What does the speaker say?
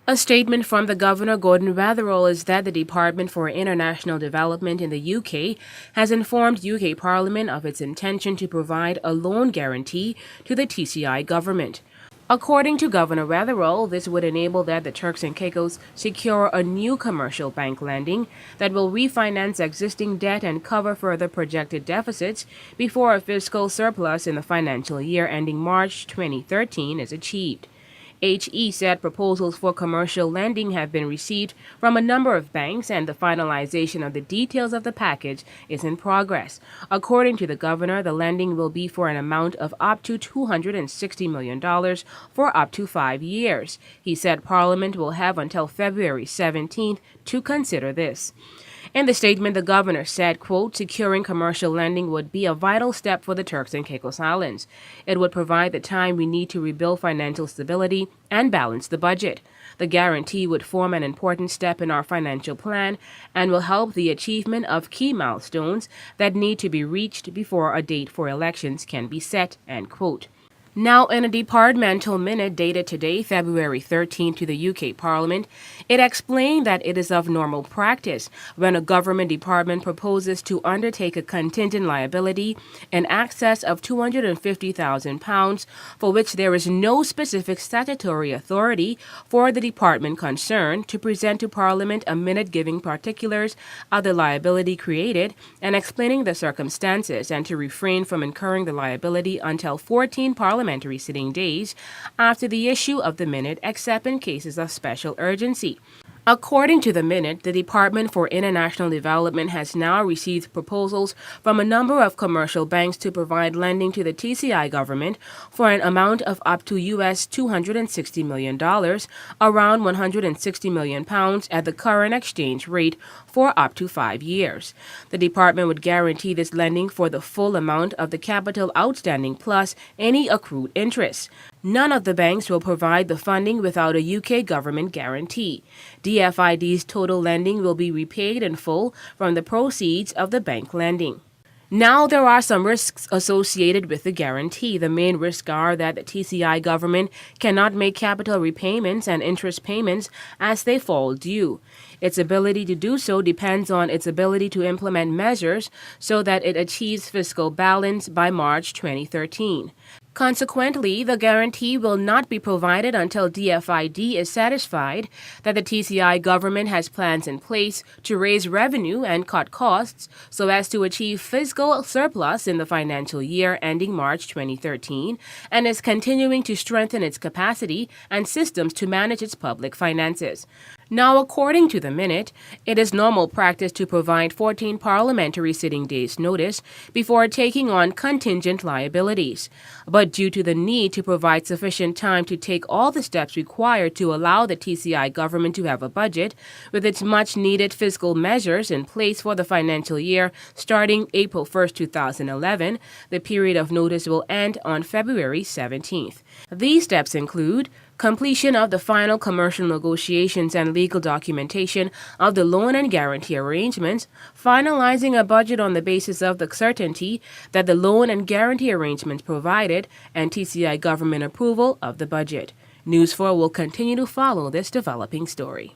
A statement from the Governor Gordon Rotherall is that the Department for International Development in the UK has informed UK Parliament of its intention to provide a loan guarantee to the TCI government. According to Governor Rotherall, this would enable that the Turks and Caicos secure a new commercial bank lending that will refinance existing debt and cover further projected deficits before a fiscal surplus in the financial year ending March 2013 is achieved. HE said proposals for commercial lending have been received from a number of banks and the finalization of the details of the package is in progress. According to the governor, the lending will be for an amount of up to $260 million for up to 5 years. He said Parliament will have until February 17th to consider this. In the statement, the governor said, quote, securing commercial lending would be a vital step for the Turks and Caicos Islands. It would provide the time we need to rebuild financial stability and balance the budget. The guarantee would form an important step in our financial plan and will help the achievement of key milestones that need to be reached before a date for elections can be set, end quote. Now, in a departmental minute dated today, February 13, to the UK Parliament, it explained that it is of normal practice when a government department proposes to undertake a contingent liability in excess of £250,000 for which there is no specific statutory authority for the department concerned to present to Parliament a minute giving particulars of the liability created and explaining the circumstances and to refrain from incurring the liability until 14 parliamentary sitting days after the issue of the minute, except in cases of special urgency. According to the minute, the Department for International Development has now received proposals from a number of commercial banks to provide lending to the TCI government for an amount of up to US $260 million, around £160 million at the current exchange rate for up to 5 years. The department would guarantee this lending for the full amount of the capital outstanding plus any accrued interest. None of the banks will provide the funding without a UK government guarantee. DFID's total lending will be repaid in full from the proceeds of the bank lending. Now, there are some risks associated with the guarantee. The main risks are that the TCI government cannot make capital repayments and interest payments as they fall due. Its ability to do so depends on its ability to implement measures so that it achieves fiscal balance by March 2013. Consequently, the guarantee will not be provided until DFID is satisfied that the TCI government has plans in place to raise revenue and cut costs so as to achieve fiscal surplus in the financial year ending March 2013 and is continuing to strengthen its capacity and systems to manage its public finances. Now, according to the minute, it is normal practice to provide 14 parliamentary sitting days' notice before taking on contingent liabilities. But due to the need to provide sufficient time to take all the steps required to allow the TCI government to have a budget, with its much-needed fiscal measures in place for the financial year starting April 1, 2011, the period of notice will end on February 17th. These steps include completion of the final commercial negotiations and legal documentation of the loan and guarantee arrangements, finalizing a budget on the basis of the certainty that the loan and guarantee arrangements provided, and TCI government approval of the budget. News 4 will continue to follow this developing story.